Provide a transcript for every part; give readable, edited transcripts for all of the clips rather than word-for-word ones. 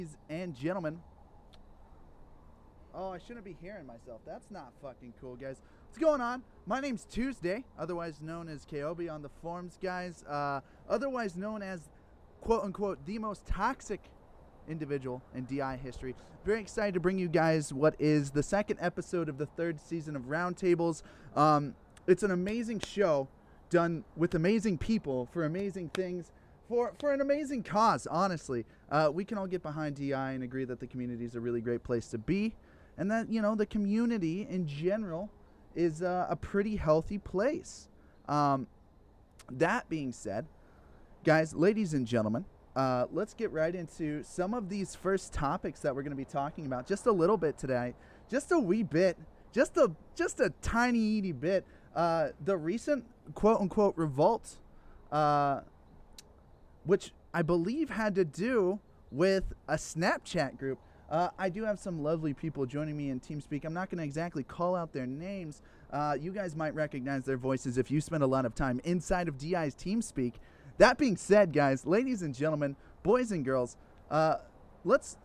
Ladies and gentlemen. Oh, I shouldn't be hearing myself. That's not fucking cool, guys. What's going on? My name's Tuesday, otherwise known as Kobe on the forums, guys. Otherwise known as, quote unquote, the most toxic individual in DI history. Very excited to bring you guys what is the second episode of the third season of Roundtables. It's an amazing show done with amazing people for amazing things. For an amazing cause, honestly. We can all get behind DI and agree that the community is a really great place to be, and that, the community in general is a pretty healthy place. That being said, guys, ladies and gentlemen, let's get right into some of these first topics that we're going to be talking about just a little bit today. Just a wee bit. Just a tiny, itty bit. The recent quote-unquote revolt, which I believe had to do with a Snapchat group. I do have some lovely people joining me in TeamSpeak. I'm not going to exactly call out their names. You guys might recognize their voices if you spend a lot of time inside of DI's TeamSpeak. That being said, guys, ladies and gentlemen, boys and girls, let's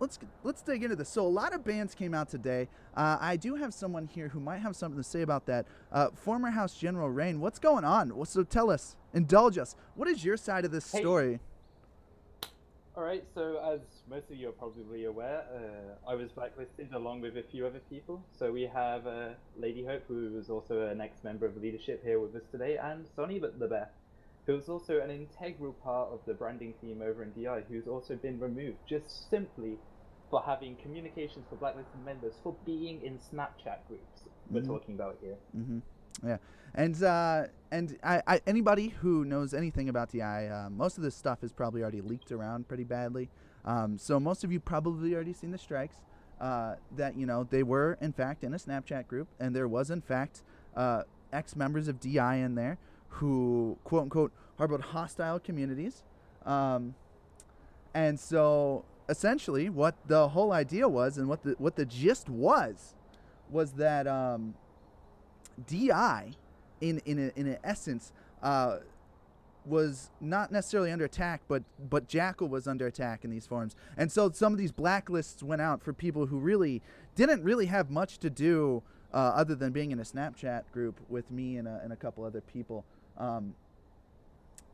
dig into this. So a lot of bands came out today. I do have someone here who might have something to say about that. Former House General Rain, what's going on? So tell us, indulge us. What is your side of this story? All right, so as most of you are probably aware, I was blacklisted along with a few other people. So we have Lady Hope, who was also an ex-member of leadership here with us today, and Sonny the Bear, who's also an integral part of the branding team over in DI, who's also been removed just simply for having communications for blacklisted members for being in Snapchat groups. We're talking about here. Yeah, and anybody who knows anything about DI, most of this stuff is probably already leaked around pretty badly. So most of you probably already seen the strikes. That they were in fact in a Snapchat group, and there was in fact ex-members of DI in there who quote unquote harbored hostile communities. And so essentially, what the whole idea was, and what the gist was that DI, in an essence, was not necessarily under attack, but Jackal was under attack in these forums, and so some of these blacklists went out for people who really didn't really have much to do other than being in a Snapchat group with me and a couple other people.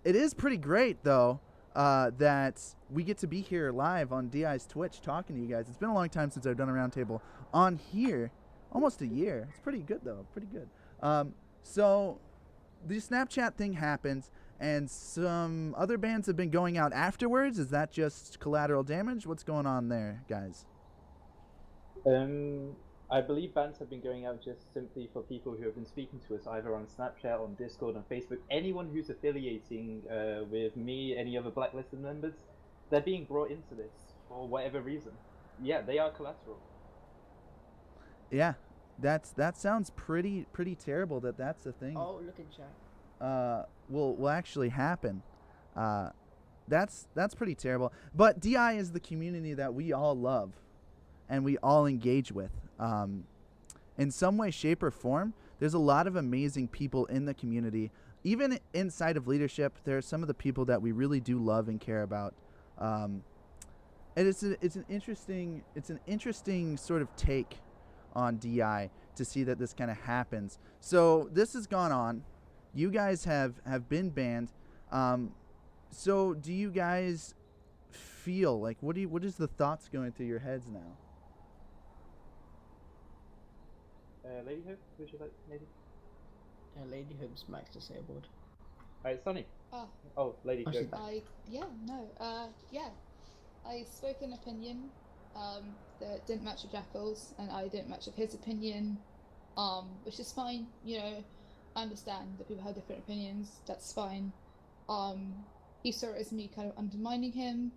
It is pretty great though that we get to be here live on DI's Twitch talking to you guys. It's been a long time since I've done a roundtable on here. Almost a year. It's pretty good though. Pretty good. So the Snapchat thing happens, and some other bands have been going out afterwards. Is that just collateral damage? What's going on there, guys? I believe bands have been going out just simply for people who have been speaking to us either on Snapchat, on Discord, on Facebook. Anyone who's affiliating with me, any other blacklisted members, they're being brought into this for whatever reason. Yeah, they are collateral. Yeah, that sounds pretty terrible. That's the thing. Oh, look in chat. Will actually happen. That's pretty terrible. But DI is the community that we all love, and we all engage with. In some way, shape, or form, there's a lot of amazing people in the community. Even inside of leadership, there are some of the people that we really do love and care about. And it's an interesting sort of take on DI to see that this kind of happens. So this has gone on. You guys have been banned. So do you guys feel like what is the thoughts going through your heads now? Lady Hope, would you like maybe? Lady Hope's Max disabled. Alright, Sonny. Oh, Lady Hope. I spoke an opinion that didn't match with Jackal's, and I didn't match with his opinion, which is fine. I understand that people have different opinions. That's fine. He saw it as me kind of undermining him.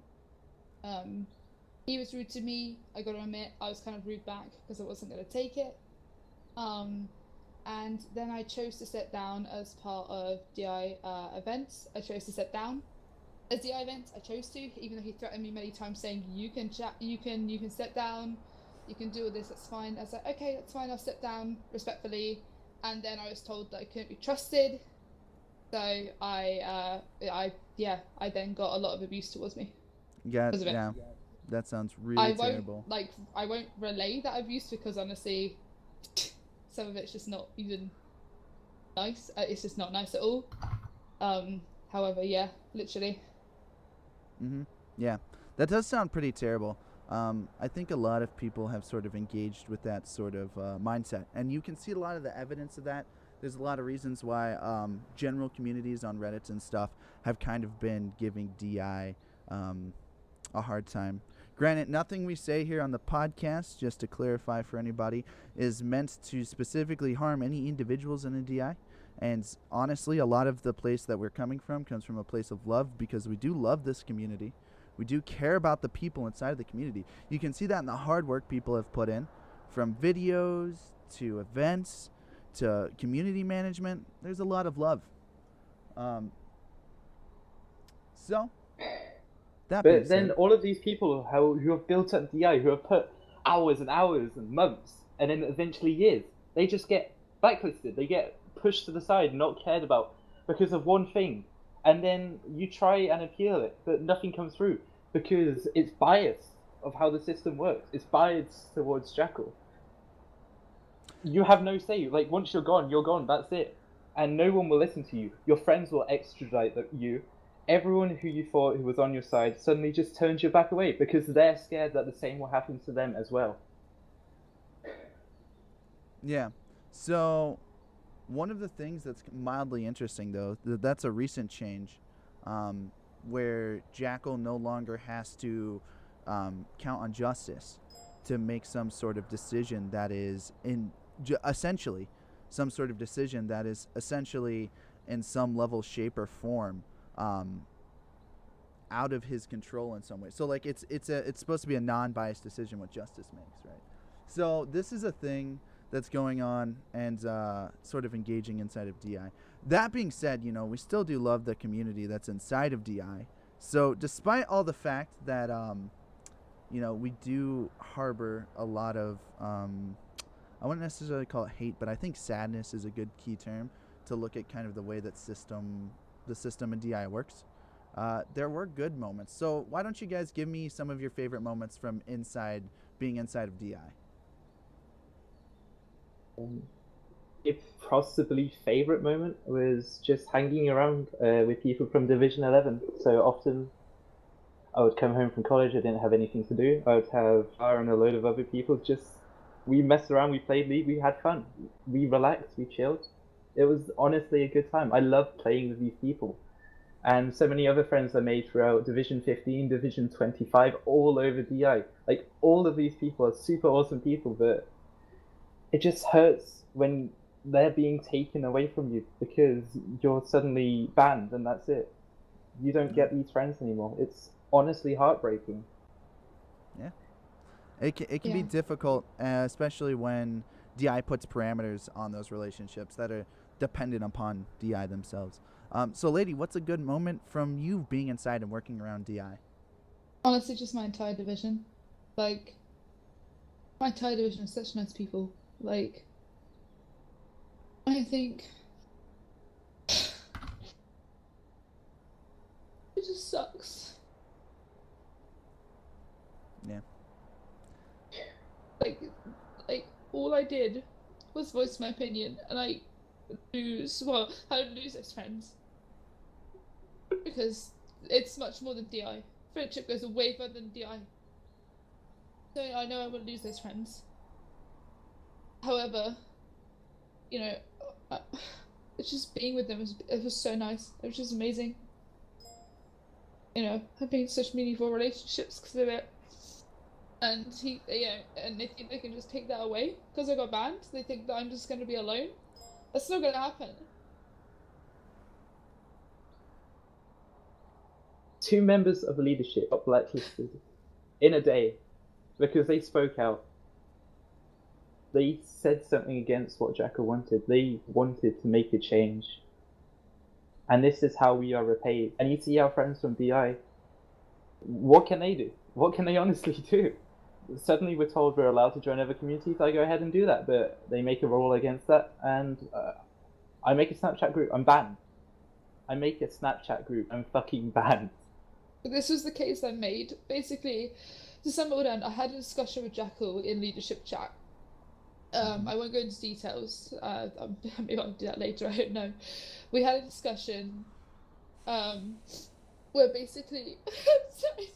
He was rude to me. I gotta admit, I was kind of rude back because I wasn't gonna take it. And then I chose to step down as part of DI events. I chose to step down as DI events. I chose to, even though he threatened me many times, saying you can step down, you can do all this. That's fine. I was like, okay, that's fine. I'll step down respectfully. And then I was told that I couldn't be trusted. So I then got a lot of abuse towards me. Yeah. That sounds I really won't terrible. I won't relay that abuse because honestly, some of it's just not even nice. It's just not nice at all. However, yeah, literally. Mm-hmm. Yeah, that does sound pretty terrible. I think a lot of people have sort of engaged with that sort of mindset, and you can see a lot of the evidence of that. There's a lot of reasons why general communities on Reddit and stuff have kind of been giving DI a hard time. Granted, nothing we say here on the podcast, just to clarify for anybody, is meant to specifically harm any individuals in a DI. And honestly, a lot of the place that we're coming from comes from a place of love because we do love this community. We do care about the people inside of the community. You can see that in the hard work people have put in, from videos to events to community management. There's a lot of love. So, that being But then said, all of these people who have built up DI, who have put hours and hours and months, and then eventually years, they just get blacklisted. They get pushed to the side, not cared about because of one thing. And then you try and appeal it, but nothing comes through because it's biased of how the system works. It's biased towards Jackal. You have no say. Like, once you're gone, that's it. And no one will listen to you. Your friends will extradite you. Everyone who you thought who was on your side suddenly just turns your back away because they're scared that the same will happen to them as well. yeah. So, one of the things that's mildly interesting, though, that's a recent change, where Jackal no longer has to count on justice to make some sort of decision that is essentially some sort of decision that is essentially in some level, shape, or form out of his control in some way. So like it's supposed to be a non-biased decision what justice makes, right? So this is a thing that's going on and sort of engaging inside of DI. That being said, we still do love the community that's inside of DI. So despite all the fact that we do harbor a lot of I wouldn't necessarily call it hate, but I think sadness is a good key term to look at kind of the way that the system in DI works. There were good moments. So why don't you guys give me some of your favorite moments from being inside of DI? If possibly favorite moment was just hanging around with people from Division 11. So often I would come home from college, I didn't have anything to do. I would have Fire and a load of other people. We messed around, we played League, we had fun. We relaxed, we chilled. It was honestly a good time. I loved playing with these people. And so many other friends I made throughout Division 15, Division 25, all over DI. Like, all of these people are super awesome people, but it just hurts when they're being taken away from you because you're suddenly banned and that's it. You don't get these friends anymore. It's honestly heartbreaking. Yeah. It can be difficult, especially when DI puts parameters on those relationships that are dependent upon DI themselves. So, lady, what's a good moment from you being inside and working around DI? Honestly, just my entire division. Like, my entire division is such nice people. Like, I think it just sucks. Yeah. Like all I did was voice my opinion, and I lose those friends because it's much more than DI. Friendship goes way further than DI. So I know I will lose those friends. However, it's just being with them. It was so nice. It was just amazing. Having such meaningful relationships because of it. And and they think they can just take that away because I got banned. They think that I'm just going to be alone. That's not going to happen. 2 members of the leadership got blacklisted in a day because they spoke out. They said something against what Jackal wanted. They wanted to make a change. And this is how we are repaid. And you see our friends from DI, what can they do? What can they honestly do? Suddenly we're told we're allowed to join other communities. I go ahead and do that, but they make a rule against that, and I make a Snapchat group. I'm banned. I make a Snapchat group. I'm fucking banned. This was the case I made. Basically, to sum it all down, I had a discussion with Jackal in leadership chat. I won't go into details. Maybe I'll do that later. I don't know. We had a discussion, where basically, sorry,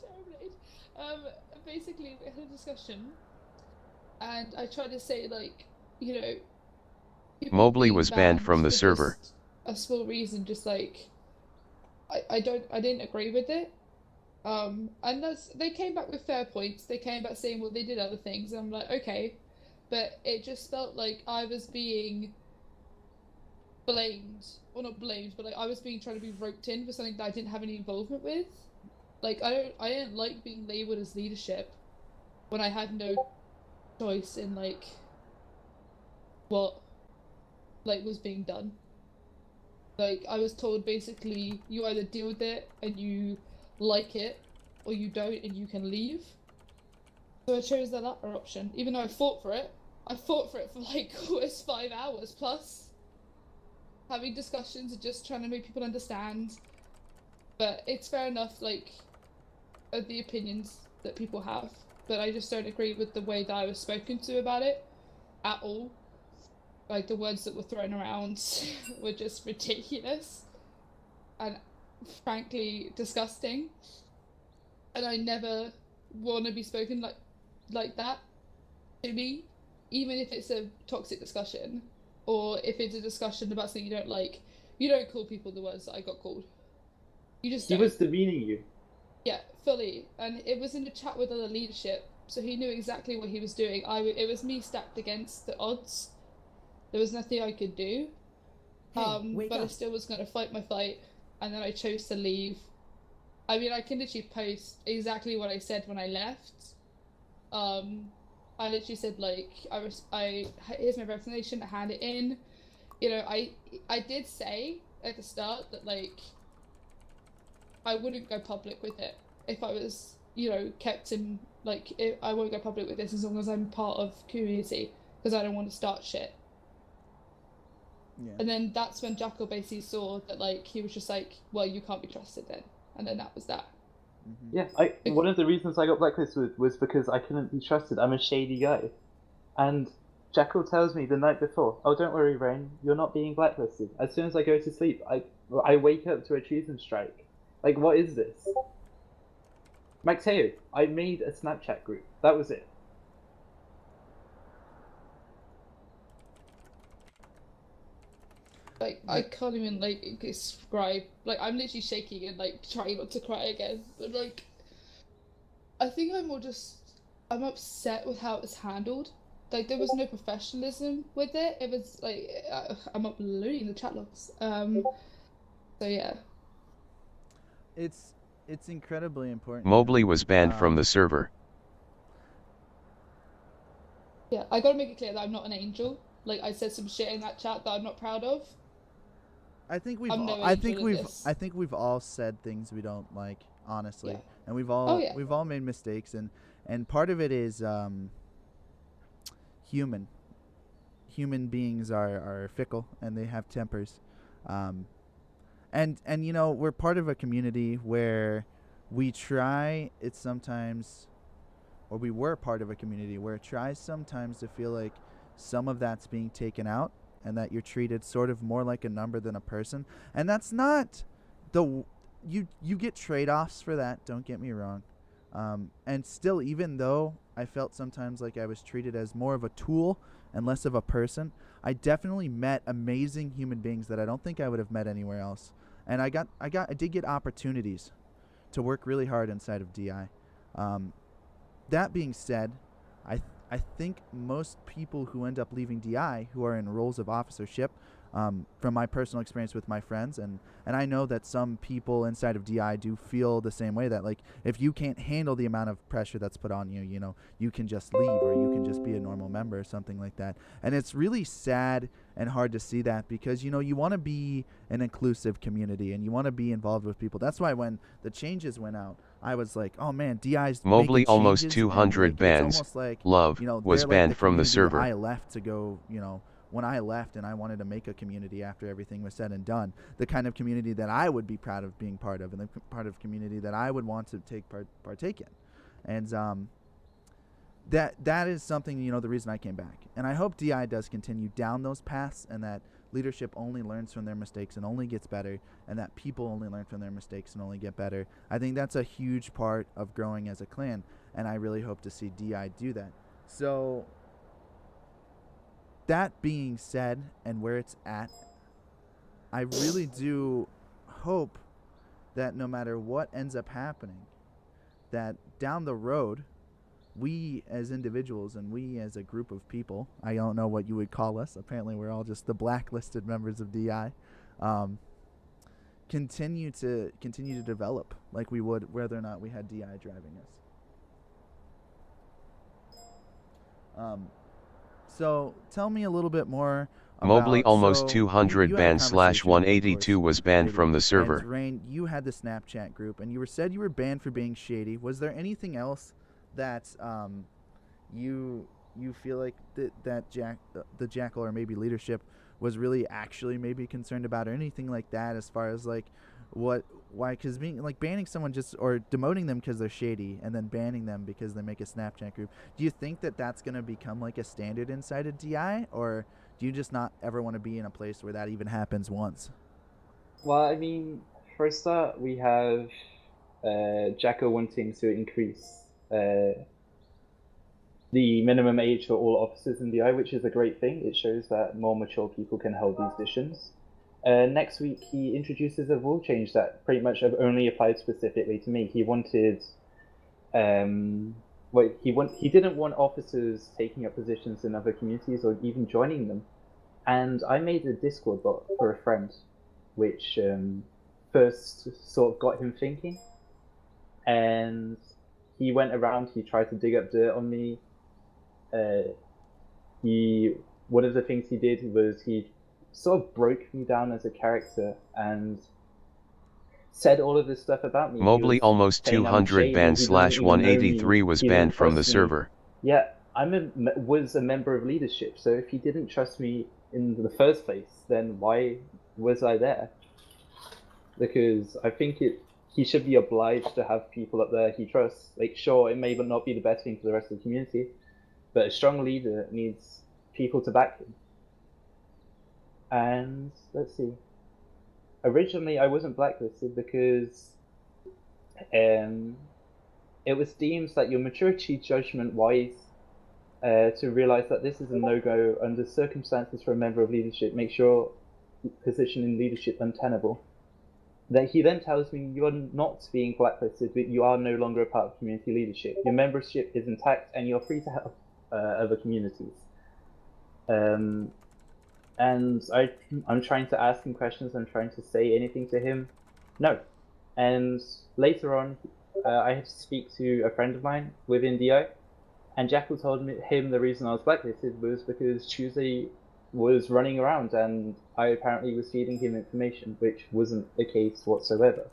basically we had a discussion, and I tried to say like, you know, people Mobley being was banned from the for server. just a small reason, just like, I didn't agree with it. And they came back with fair points. They came back saying, well, they did other things. And I'm like, okay, but it just felt like I was being blamed, or not blamed, but like I was being trying to be roped in for something that I didn't have any involvement with. Like I didn't like being labeled as leadership when I had no choice in like what like was being done. Like I was told basically you either deal with it and you like it, or you don't and you can leave. So I chose the latter option, even though I fought for it. I fought for it for like almost 5 hours plus, having discussions and just trying to make people understand. But it's fair enough, like, of the opinions that people have. But I just don't agree with the way that I was spoken to about it at all. Like, the words that were thrown around were just ridiculous and frankly disgusting. And I never want to be spoken like that to me, even if it's a toxic discussion or if it's a discussion about something you don't like. You don't call people the words that I got called. You just He don't. was demeaning you. Yeah, fully. And it was in a chat with other leadership, so he knew exactly what he was doing. It was me stacked against the odds. There was nothing I could do. Hey, but I still was going to fight my fight, and then I chose to leave. I mean, I can literally post exactly what I said when I left. I literally said, like, here's my resignation, I hand it in. You know, I did say at the start that, like, I wouldn't go public with it if I was, you know, kept in, like, I won't go public with this as long as I'm part of community, because I don't want to start shit. Yeah. And then that's when Jackal basically saw that, like, he was just like, well, you can't be trusted then. And then that was that. Mm-hmm. Yeah, one of the reasons I got blacklisted was because I couldn't be trusted. I'm a shady guy. And Jackal tells me the night before, oh, don't worry, Rain, you're not being blacklisted. As soon as I go to sleep, I wake up to a treason strike. Like, what is this? Maxeo, I made a Snapchat group. That was it. Like, I can't even, like, describe. Like, I'm literally shaking and, like, trying not to cry again. But, like, I think I'm upset with how it was handled. Like, there was no professionalism with it. It was, like, I'm uploading the chat logs. So, yeah. It's incredibly important. Mobley was banned from the server. Yeah, I gotta make it clear that I'm not an angel. Like, I said some shit in that chat that I'm not proud of. I think we've I'm no all, I angel think in we've this. I think we've all said things we don't like, honestly. Yeah. And we've yeah. all made mistakes, and part of it is human beings are fickle and they have tempers. And you know, we're part of a community where we try it sometimes, or we were part of a community where it tries sometimes to feel like some of that's being taken out and that you're treated sort of more like a number than a person. And that's not you get trade-offs for that, don't get me wrong. And still, even though I felt sometimes like I was treated as more of a tool and less of a person, I definitely met amazing human beings that I don't think I would have met anywhere else. And I did get opportunities to work really hard inside of DI. That being said, I think most people who end up leaving DI who are in roles of officership, from my personal experience with my friends, and I know that some people inside of DI do feel the same way, that like if you can't handle the amount of pressure that's put on you, you know, you can just leave or you can just be a normal member or something like that. And it's really sad and hard to see that, because you know, you want to be an inclusive community and you want to be involved with people. That's why when the changes went out, I was like, oh man, DI's Mobley making almost changes, 200 and, like, bans. It's almost like, Love you know, was they're banned like from the community server. I left to go, you know, when I left and I wanted to make a community after everything was said and done, the kind of community that I would be proud of being part of, and the part of community that I would want to partake in. And that is something, the reason I came back. And I hope DI does continue down those paths, and that leadership only learns from their mistakes and only gets better, and that people only learn from their mistakes and only get better. I think that's a huge part of growing as a clan, and I really hope to see DI do that. So that being said, and where it's at, I really do hope that no matter what ends up happening, that down the road, we as individuals and we as a group of people, I don't know what you would call us, apparently we're all just the blacklisted members of DI, continue to develop like we would whether or not we had DI driving us. So tell me a little bit more about... Mobley almost so 200 you had a banned / conversation, 182 of course, was banned Lady, from the and server. Rain, you had the Snapchat group, and you said you were banned for being shady. Was there anything else that you feel like that the Jackal or maybe leadership was really actually maybe concerned about, or anything like that, as far as like why? Because being like banning someone just or demoting them because they're shady, and then banning them because they make a Snapchat group. Do you think that that's going to become like a standard inside of DI, or do you just not ever want to be in a place where that even happens once? Well, I mean, for a start, we have Jackal wanting to increase the minimum age for all officers in DI, which is a great thing. It shows that more mature people can hold these positions. Next week, he introduces a rule change that pretty much only applied specifically to me. He wanted, he didn't want officers taking up positions in other communities or even joining them. And I made a Discord bot for a friend, which first sort of got him thinking. And he went around, he tried to dig up dirt on me. One of the things he did was he sort of broke me down as a character and said all of this stuff about me. Mobley almost 200 banned / 183 was banned from the server. Yeah, was a member of leadership, so if he didn't trust me in the first place, then why was I there? Because I think he should be obliged to have people up there he trusts. Like, sure, it may not be the best thing for the rest of the community, but a strong leader needs people to back him. And let's see. Originally, I wasn't blacklisted because it was deemed that your maturity judgment-wise to realize that this is a no-go under circumstances for a member of leadership makes your position in leadership untenable. That he then tells me you are not being blacklisted, but you are no longer a part of community leadership. Your membership is intact, and you're free to help other communities. And I'm trying to ask him questions. I'm trying to say anything to him. No. And later on, I had to speak to a friend of mine within DI, and Jackal told him the reason I was blacklisted was because Tuesday was running around and I apparently was feeding him information, which wasn't the case whatsoever.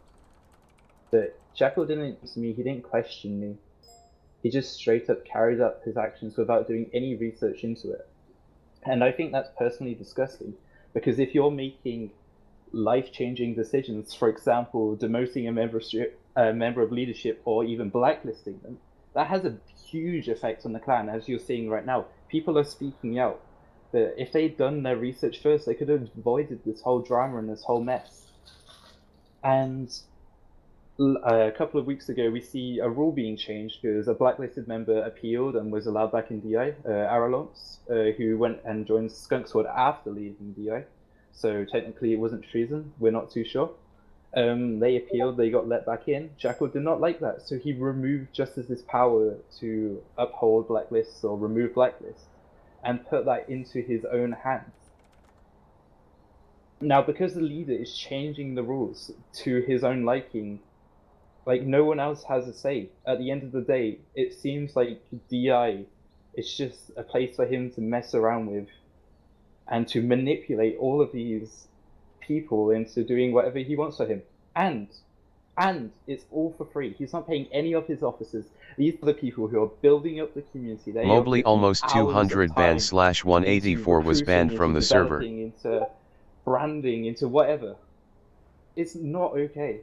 But Jackal didn't answer me, he didn't question me. He just straight up carried out his actions without doing any research into it. And I think that's personally disgusting, because if you're making life-changing decisions, for example, demoting a member of leadership or even blacklisting them, that has a huge effect on the clan, as you're seeing right now. People are speaking out. But if they'd done their research first, they could have avoided this whole drama and this whole mess. And a couple of weeks ago, we see a rule being changed because a blacklisted member appealed and was allowed back in DI, Aralons, who went and joined Skunk Squad after leaving DI. So technically it wasn't treason, we're not too sure. They appealed, they got let back in. Jackal did not like that, so he removed Justice's power to uphold blacklists or remove blacklists, and put that into his own hands. Now, because the leader is changing the rules to his own liking, like, no one else has a say. At the end of the day, it seems like DI is just a place for him to mess around with and to manipulate all of these people into doing whatever he wants for him. And it's all for free. He's not paying any of his officers. These are the people who are building up the community. Mobley almost 200 banned / 184 was banned from the server. Into branding, into whatever. It's not okay.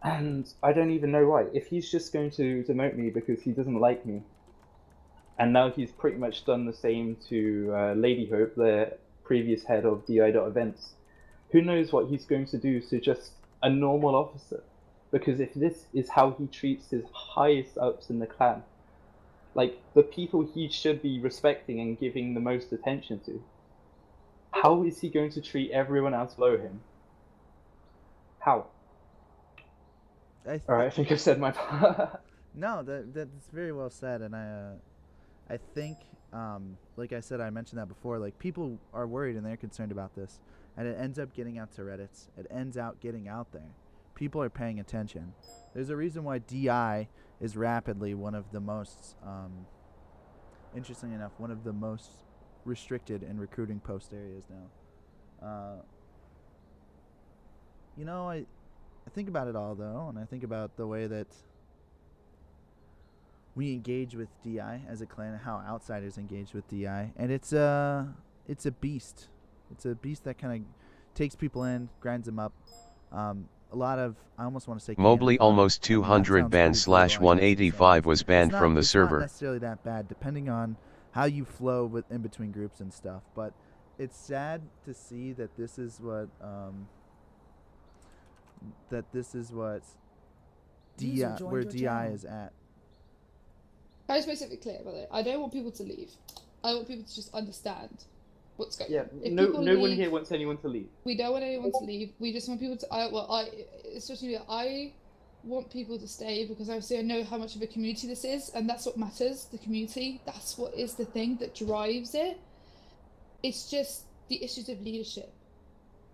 And I don't even know why. If he's just going to demote me because he doesn't like me, and now he's pretty much done the same to Lady Hope, the previous head of DI.events, who knows what he's going to do to just a normal officer? Because if this is how he treats his highest ups in the clan, like the people he should be respecting and giving the most attention to, how is he going to treat everyone else below him? How? Alright, I think I've said my part. No, that's very well said, and I think, like I said, I mentioned that before. Like, people are worried and they're concerned about this, and it ends up getting out to Reddits. It ends out getting out there. People are paying attention. There's a reason why DI is rapidly one of the most, interestingly enough, one of the most restricted in recruiting post areas now. You know, I think about it all, though, and I think about the way that we engage with DI as a clan, how outsiders engage with DI, and it's a beast. It's a beast that kind of takes people in, grinds them up. A lot of, I almost want to say, Mobley almost 200 banned /185 was banned from the server. It's not necessarily that bad, depending on how you flow in between groups and stuff. But it's sad to see that this is what where DI is at. I just make it clear about it. I don't want people to leave. I want people to just understand what's going on. Yeah, no one here wants anyone to leave. We don't want anyone to leave. We just want people to. I want people to stay because obviously I know how much of a community this is, and that's what matters. The community. That's what is the thing that drives it. It's just the issues of leadership.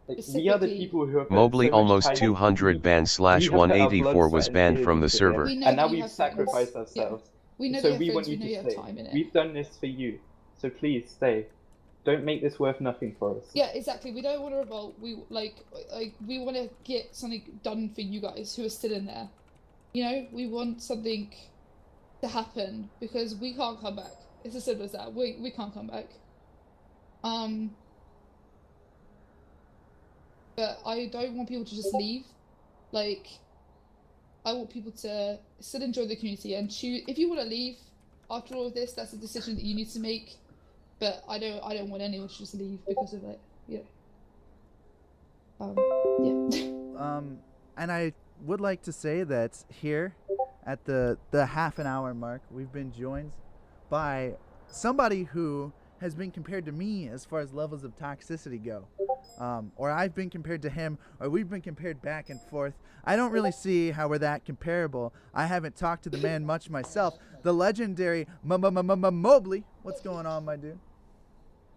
We are the people who have Mobley almost 200 banned /184 was banned from the server. And now we've sacrificed ourselves. Yeah. We know so we want you to stay. We've done this for you, so please stay. Don't make this worth nothing for us. Yeah, exactly. We don't want to revolt. We we want to get something done for you guys who are still in there. You know, we want something to happen because we can't come back. It's as simple as that. We can't come back. But I don't want people to just leave. Like, I want people to still enjoy the community and choose. If you want to leave after all of this, that's a decision that you need to make. But I don't want anyone to just leave because of it. Yeah. And I would like to say that here, at the half an hour mark, we've been joined by somebody who has been compared to me as far as levels of toxicity go. Or I've been compared to him, or we've been compared back and forth. I don't really see how we're that comparable. I haven't talked to the man much myself. The legendary Mobley. What's going on, my dude?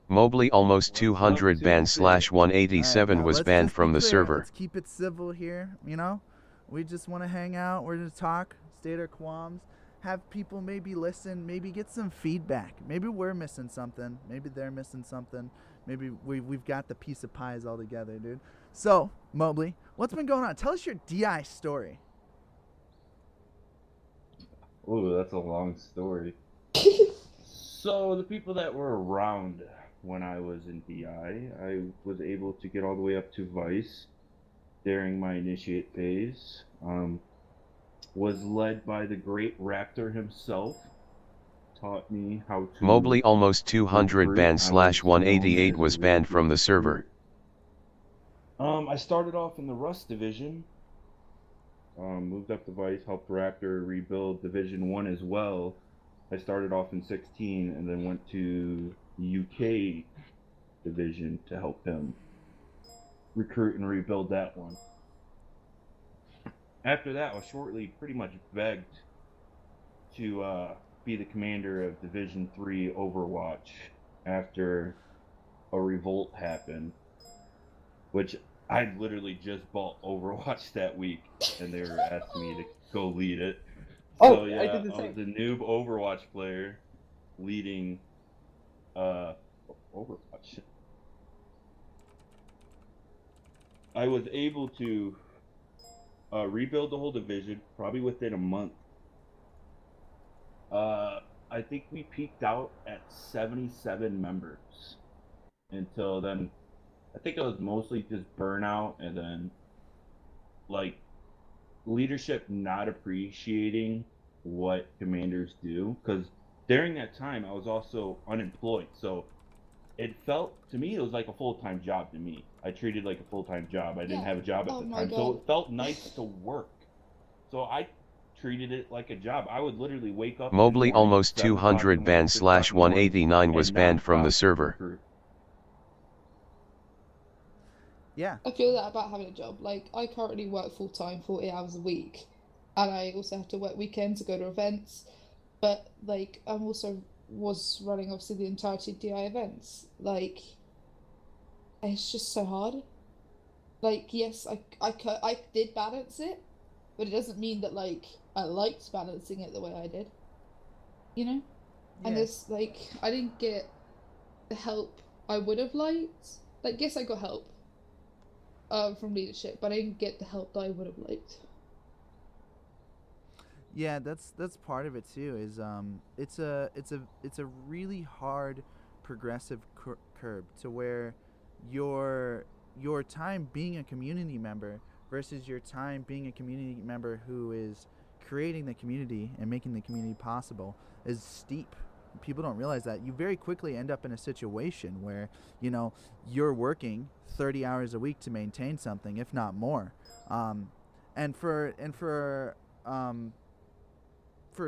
Mobley almost 200 banned /187 was banned from the server. Let's keep it civil here, you know? We just want to hang out, we're going to talk, state our qualms, have people maybe listen, maybe get some feedback. Maybe we're missing something, maybe they're missing something. Maybe we've got the piece of pies all together, dude. So, Mobley, what's been going on? Tell us your DI story. Ooh, that's a long story. So, the people that were around when I was in DI, I was able to get all the way up to Vice during my initiate phase. Was led by the great Raptor himself. Taught me how to... Mobley almost 200 banned /188 was banned from the server. I started off in the Rust division. Moved up to Vice, helped Raptor rebuild Division 1 as well. I started off in 16 and then went to the UK division to help him recruit and rebuild that one. After that, I was shortly pretty much begged to be the commander of Division 3 Overwatch after a revolt happened, which I literally just bought Overwatch that week, and they were asking me to go lead it. So yeah, I was a noob Overwatch player leading Overwatch. I was able to rebuild the whole division probably within a month. I think we peaked out at 77 members. Until then, I think it was mostly just burnout, and then like leadership not appreciating what commanders do, because during that time I was also unemployed, so it felt to me it was like a full-time job to me. I treated it like a full-time job. I didn't Yeah. have a job at Oh the my time, so God. it felt nice to work. So I treated it like a job. I would literally wake up in the Mobley morning, almost 7 o'clock in the 200 morning, banned 6 o'clock slash in the morning, 189 was and banned from the nonstop server. work. Yeah. I feel that about having a job. Like, I currently work full time, 40 hours a week, and I also have to work weekends to go to events. But like, I'm also was running obviously the entirety of DI events. Like, it's just so hard. Like, yes, I did balance it, but it doesn't mean that like I liked balancing it the way I did. You know? And Yeah. there's like, I didn't get the help I would have liked. Like, yes, I got help from leadership, but I didn't get the help that I would have liked. Yeah, that's part of it too. Is it's a really hard progressive curve to where your time being a community member versus your time being a community member who is creating the community and making the community possible is steep. People don't realize that you very quickly end up in a situation where you're working 30 hours a week to maintain something, if not more, and for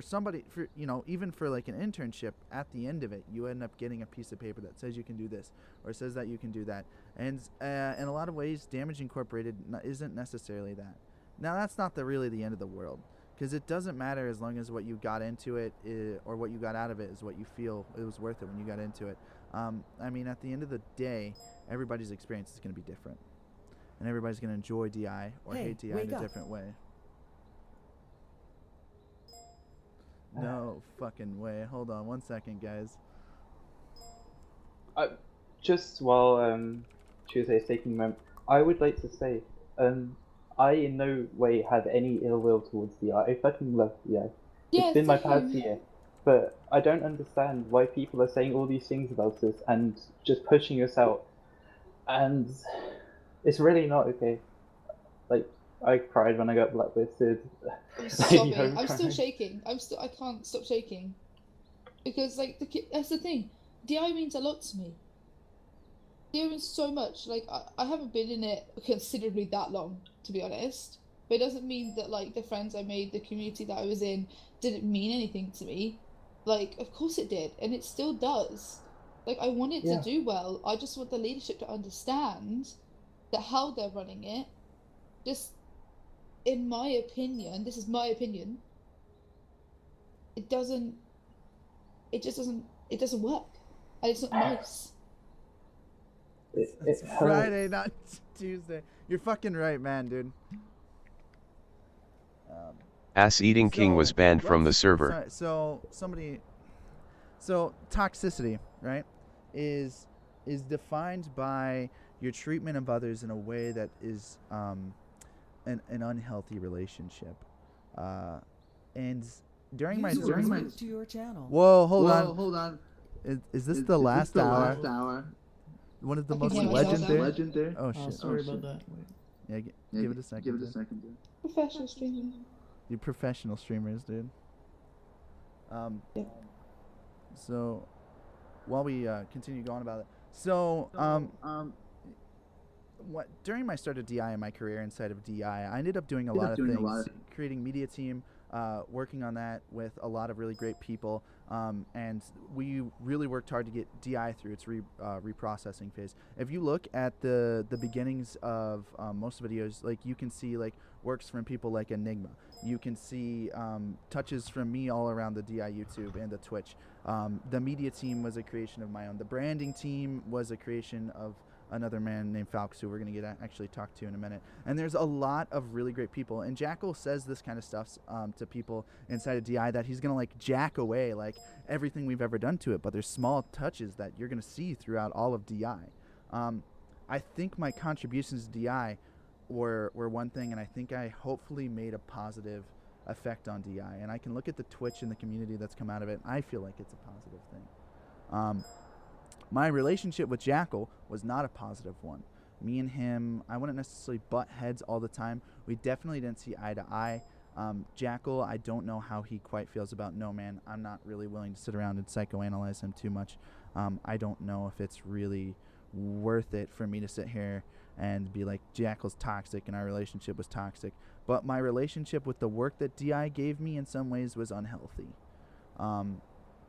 somebody, for even for like an internship, at the end of it you end up getting a piece of paper that says you can do this or says that you can do that, and in a lot of ways Damage Incorporated isn't necessarily that. Now that's not really the end of the world, because it doesn't matter as long as what you got into it or what you got out of it is what you feel it was worth it when you got into it. I mean, at the end of the day, everybody's experience is going to be different, and everybody's going to enjoy DI or hate DI in a different way. No fucking way. Hold on one second, guys. Just while Tuesday is taking a moment, I would like to say, I in no way have any ill will towards DI. I fucking love DI. Yeah, It's been my same. past year, but I don't understand why people are saying all these things about us and just pushing us out, and it's really not okay. Like, I cried when I got blacklisted. I'm sobbing. I'm still shaking. I can't stop shaking. Because, like, that's the thing. DI means a lot to me. DI means so much. Like, I haven't been in it considerably that long, to be honest. But it doesn't mean that, like, the friends I made, the community that I was in, didn't mean anything to me. Like, of course it did. And it still does. Like, I want it to do well. I just want the leadership to understand that how they're running it, just... in my opinion, this is my opinion, it doesn't work. And it's not nice. It's Friday, not Tuesday. You're fucking right, man, dude. Ass-eating king was banned from the server. So toxicity, right, is defined by your treatment of others in a way that is an unhealthy relationship, and during my to your channel. Whoa, hold on. Is this the last hour? One of the most legendary. Oh shit! Sorry about that. Yeah, give it a second. Professional streaming. You professional streamers, dude. Yeah. So, while we continue going about it, during my start of DI in my career inside of DI, I ended up doing a lot of things, creating media team, working on that with a lot of really great people, and we really worked hard to get DI through its reprocessing phase. If you look at the beginnings of most videos, like you can see like works from people like Enigma. You can see touches from me all around the DI YouTube and the Twitch. The media team was a creation of my own. The branding team was a creation of another man named Falks, who we're going to get actually talk to in a minute. And there's a lot of really great people. And Jackal says this kind of stuff to people inside of DI, that he's going to like jack away like everything we've ever done to it. But there's small touches that you're going to see throughout all of DI. I think my contributions to DI were one thing, and I think I hopefully made a positive effect on DI. And I can look at the Twitch and the community that's come out of it. And I feel like it's a positive thing. My relationship with Jackal was not a positive one. Me and him, I wouldn't necessarily butt heads all the time. We definitely didn't see eye to eye. Jackal, I don't know how he quite feels about No Man. I'm not really willing to sit around and psychoanalyze him too much. I don't know if it's really worth it for me to sit here and be like, Jackal's toxic and our relationship was toxic. But my relationship with the work that DI gave me in some ways was unhealthy.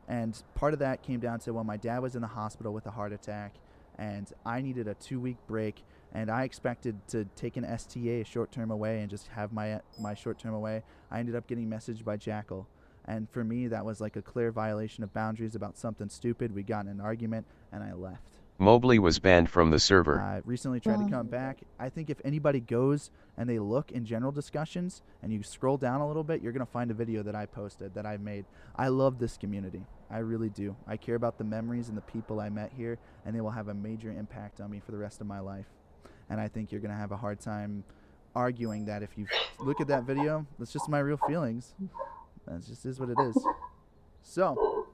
And part of that came down to when my dad was in the hospital with a heart attack and I needed a 2-week break, and I expected to take an STA, a short-term away, and just have my short-term away. I ended up getting messaged by Jackal. And for me, that was like a clear violation of boundaries about something stupid. We got in an argument, and I left. Mobley was banned from the server. I recently tried to come back. I think if anybody goes and they look in general discussions and you scroll down a little bit, you're going to find a video that I posted that I made. I love this community. I really do. I care about the memories and the people I met here, and they will have a major impact on me for the rest of my life. And I think you're going to have a hard time arguing that if you look at that video. That's just my real feelings. That just is what it is. So.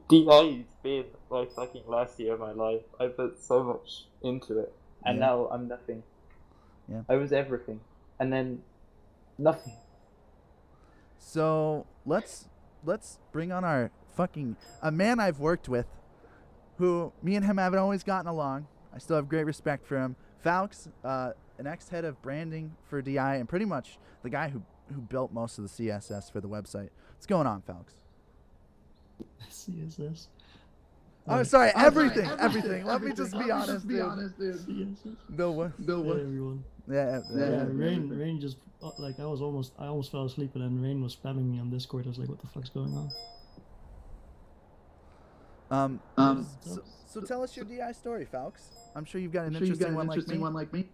DI's been like fucking last year of my life. I put so much into it, and now I'm nothing. Yeah. I was everything, and then nothing. So let's bring on our fucking a man I've worked with, who me and him haven't always gotten along. I still have great respect for him. Falx, an ex-head of branding for DI, and pretty much the guy who built most of the CSS for the website. What's going on, Falx? CSS. Oh, sorry, everything. Let me just be honest, dude. CSS. No what? Hey, everyone. Yeah. Rain just like I almost fell asleep, and then Rain was spamming me on Discord. I was like, what the fuck's going on? So tell us your DI story, Falx. I'm sure you've got an interesting one like me.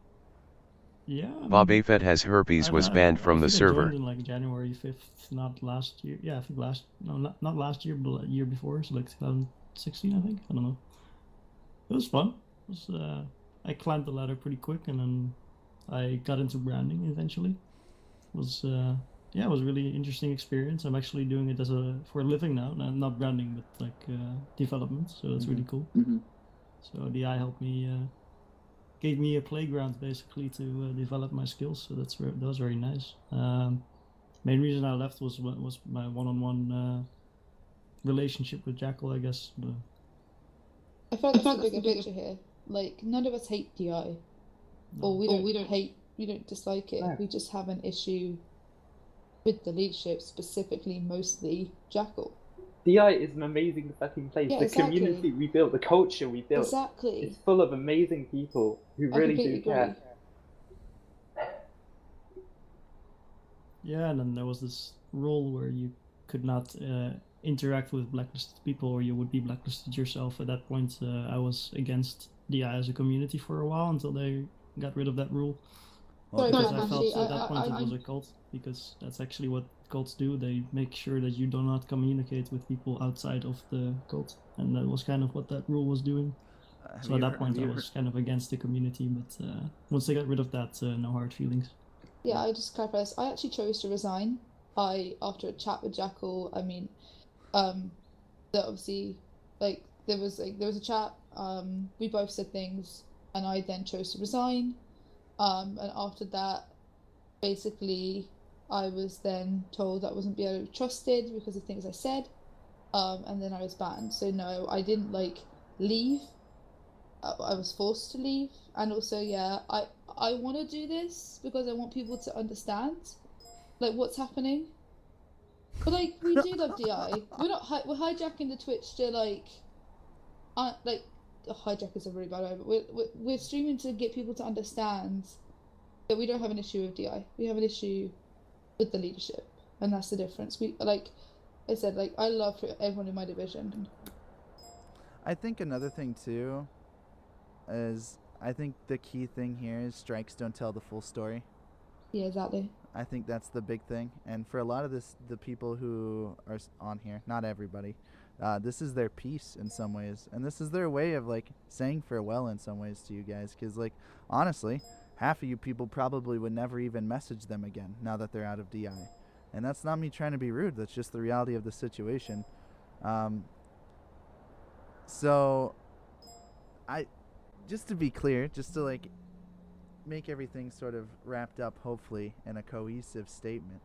Yeah. Bob Afed has herpes, was banned from the I server. joined in like January 5th, not last year. Yeah, I think not last year, but year before, so like 2016, I think. I don't know. It was fun. I climbed the ladder pretty quick, and then I got into branding eventually. It was a really interesting experience. I'm actually doing it for a living now, not branding, but like development. So that's really cool. Mm-hmm. So DI helped me, gave me a playground basically to develop my skills. So that was very nice. Main reason I left was my one-on-one relationship with Jackal, I guess. But I feel like that's the bigger picture here. Like, none of us hate DI. Or we don't dislike it. No. We just have an issue with the leadership, specifically mostly Jackal. DI is an amazing fucking place. Yeah, the exactly. community we built, the culture we built. Exactly. It's full of amazing people who I really completely do care. agree. yeah, and then there was this rule where you could not interact with blacklisted people, or you would be blacklisted yourself. At that point, I was against DI as a community for a while until they got rid of that rule. Sorry, Because I Matt, felt actually, at that point it was a cult, because that's actually what cults do. They make sure that you do not communicate with people outside of the cult, and that was kind of what that rule was doing. So at that point I was kind of against the community, but once they got rid of that, no hard feelings. Yeah, I just clarify this. I actually chose to resign. After a chat with Jackal, that obviously, like, there was a chat, we both said things, and I then chose to resign. And after that, basically, I was then told I wasn't being trusted because of things I said, and then I was banned. So no, I didn't leave. I was forced to leave, and also I want to do this because I want people to understand, what's happening. But we do love DI. We're hijacking the Twitch to hijack is a really bad word, but we're streaming to get people to understand that we don't have an issue with DI. We have an issue with the leadership, and that's the difference. We, like I said, I love everyone in my division. I think another thing too is I think the key thing here is strikes don't tell the full story. Yeah, exactly. I think that's the big thing, and for a lot of the people who are on here, not everybody, this is their piece in some ways, and this is their way of saying farewell in some ways to you guys, because honestly, half of you people probably would never even message them again now that they're out of DI, and that's not me trying to be rude, that's just the reality of the situation. So just to be clear, just to like make everything sort of wrapped up, hopefully, in a cohesive statement.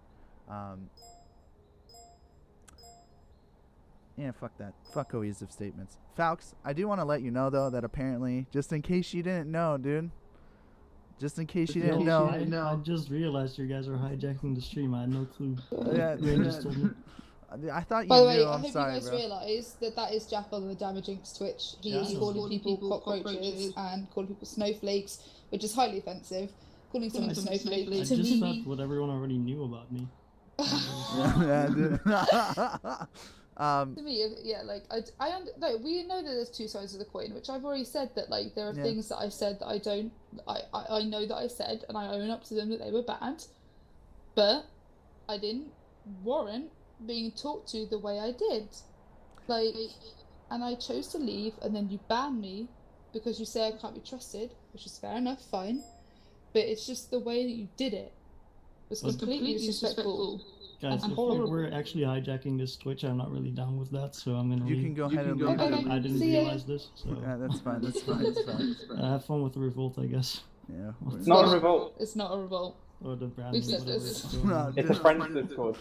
Yeah, fuck that. Fuck cohesive statements. Falx, I do want to let you know, though, that apparently, just in case you didn't know, dude. Just in case you didn't know. I just realized you guys are hijacking the stream. I had no clue. Yeah, Rain just told me. I thought you By the knew. way, I I'm hope sorry, you guys bro. realise that that is Jackal on the Damaging's Twitch. He is Yeah. calling people cockroaches and calling people snowflakes, which is highly offensive. Calling someone a snowflake I to just me. thought what everyone already knew about me. Yeah, dude. To me, yeah, like no, we know that there's two sides of the coin, which I've already said that like there are Yeah. things that I said that I know that I said, and I own up to them that they were bad, but I didn't warrant being talked to the way I did, like, and I chose to leave, and then you ban me because you say I can't be trusted, which is fair enough, fine, but it's just the way that you did it was completely disrespectful. Guys, and if horrible. we're actually hijacking this Twitch, I'm not really down with that, so I'm gonna You leave. can go ahead and leave. Okay. I didn't See ya. realize this, so Yeah, that's fine. That's fine. That's fine. have fun with the revolt, I guess. Yeah. It's not a revolt. It's not a revolt. Or the brand. We've or said whatever this. it's going on. It's a friend's Discord.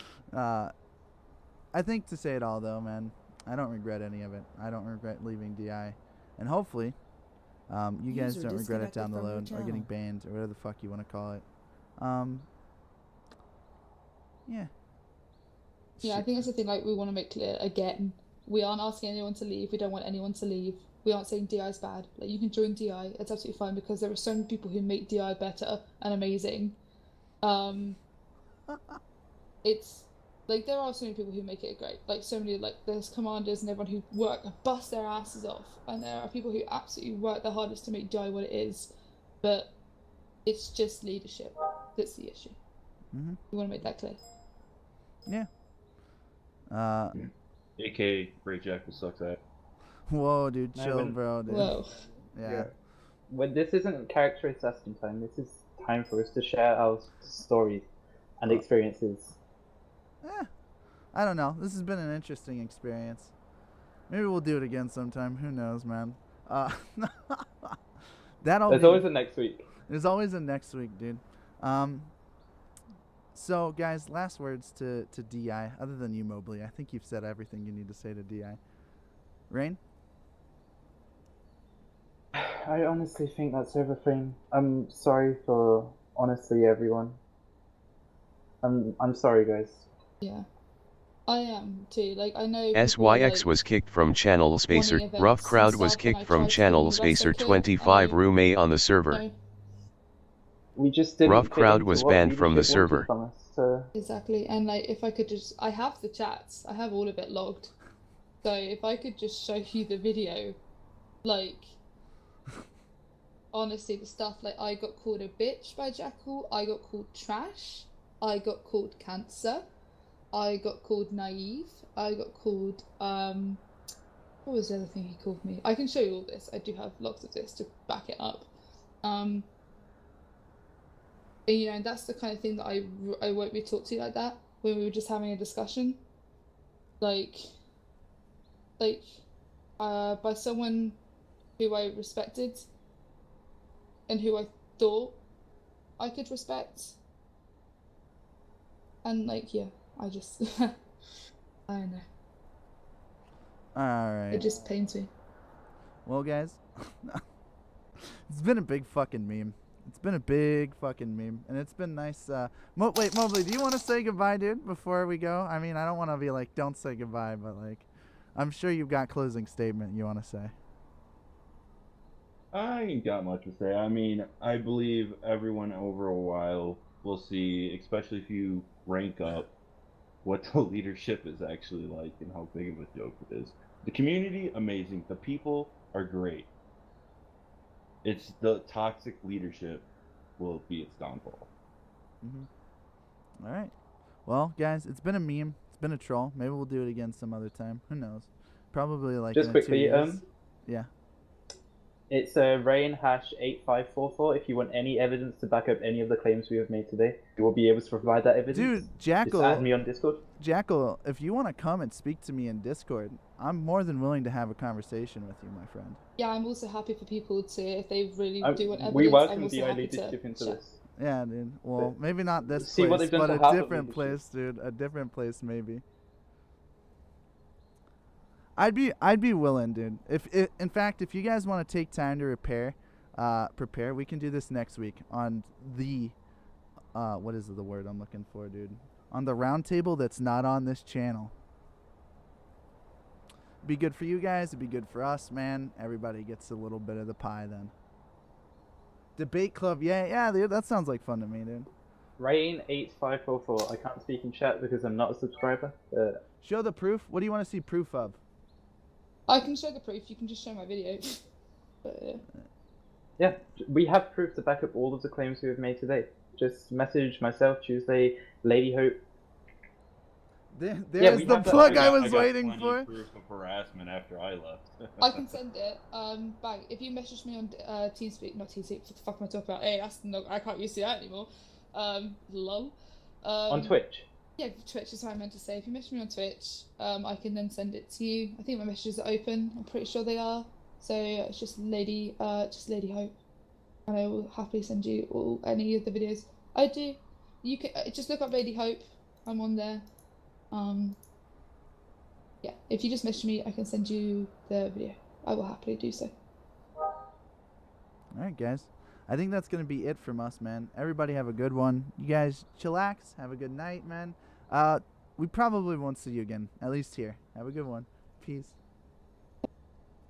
I think to say it all though, man, I don't regret any of it. I don't regret leaving DI, and hopefully, you guys User don't regret it disconnected down the from your road or getting channel. banned or whatever the fuck you want to call it. Yeah. Yeah, I think that's the thing, like, we want to make clear, again, we aren't asking anyone to leave, we don't want anyone to leave, we aren't saying DI is bad, like, you can join DI, it's absolutely fine, because there are so many people who make DI better and amazing. It's, like, there are so many people who make it great, like, so many, like, there's commanders and everyone who bust their asses off, and there are people who absolutely work their hardest to make DI what it is, but it's just leadership that's the issue. Mm-hmm. We want to make that clear. Yeah. AKA Great Jackal sucks at. Whoa, dude, No, chill, when- bro, dude. Whoa. Yeah. When this isn't character assessment time, this is time for us to share our stories and experiences. I don't know. This has been an interesting experience. Maybe we'll do it again sometime. Who knows, man? That'll There's be... always a next week. There's always a next week, dude. So, guys, last words to DI, other than you, Mobley. I think you've said everything you need to say to DI. Rain? I honestly think that's everything. I'm sorry for honestly everyone. I'm sorry, guys. Yeah. I am too. Like, I know. SYX like, was kicked from Channel Spacer. wanting Rough events Crowd and was stuff, kicked and I from tried to Channel do the best I Spacer could, 25 and Room on the server. no, We just didn't. Rough fit Crowd into was what banned from the leadership wanted server. from us, so exactly. And like, if I could just, I have the chats. I have all of it logged. So if I could just show you the video, like, honestly, the stuff like I got called a bitch by Jackal. I got called trash. I got called cancer. I got called naive. I got called what was the other thing he called me? I can show you all this. I do have lots of this to back it up. And, you know, that's the kind of thing that I won't be talked to like that when we were just having a discussion. Like by someone who I respected and who I thought I could respect. And like, yeah, I just I don't know. Alright. It just pains me. Well, guys, it's been a big fucking meme. It's been a big fucking meme, and it's been nice. Wait, Mobley, do you want to say goodbye, dude, before we go? I mean, I don't want to be like, don't say goodbye, but like, I'm sure you've got closing statement you want to say. I ain't got much to say. I mean, I believe everyone over a while will see, especially if you rank up, what the leadership is actually like and how big of a joke it is. The community, amazing. The people are great. It's the toxic leadership will be its downfall. All right. Well, guys, it's been a meme. It's been a troll. Maybe we'll do it again some other time. Who knows? Probably like just in 2 quickly, years. Yeah. It's rain #8544 if you want any evidence to back up any of the claims we have made today. You will be able to provide that evidence. Dude, Jackal. Just add me on Discord. Jackal, if you want to come and speak to me in Discord, I'm more than willing to have a conversation with you, my friend. Yeah, I'm also happy for people to, if they really do want evidence, we I'm welcome also the happy leadership into chat. this. Yeah, dude. Well, maybe not this See what place, they've done but to half a of different leadership. place, dude. A different place, maybe. I'd be willing, dude. If in fact, if you guys want to take time to prepare, we can do this next week on the what is the word I'm looking for, dude? On the round table that's not on this channel. Be good for you guys, it'd be good for us, man. Everybody gets a little bit of the pie then. Debate club, yeah, dude, that sounds like fun to me, dude. Rain8544. I can't speak in chat because I'm not a subscriber. Show the proof. What do you want to see proof of? I can show the proof, you can just show my video. But, yeah, we have proof to back up all of the claims we have made today. Just message myself, Tuesday, Lady Hope. There's the plug I was waiting for. Proof of harassment after I left. I can send it back. If you message me on TeamSpeak, not TeamSpeak, what the fuck am I talking about? Hey, that's no, I can't use that anymore. Lol. On Twitch? Yeah, Twitch is what I meant to say. If you message me on Twitch, I can then send it to you. I think my messages are open. I'm pretty sure they are. So it's just Lady Hope, and I will happily send you any of the videos. I do. You can just look up Lady Hope. I'm on there. Yeah. If you just message me, I can send you the video. I will happily do so. All right, guys. I think that's gonna be it from us, man. Everybody have a good one. You guys chillax. Have a good night, man. We probably won't see you again, at least here. Have a good one. Peace.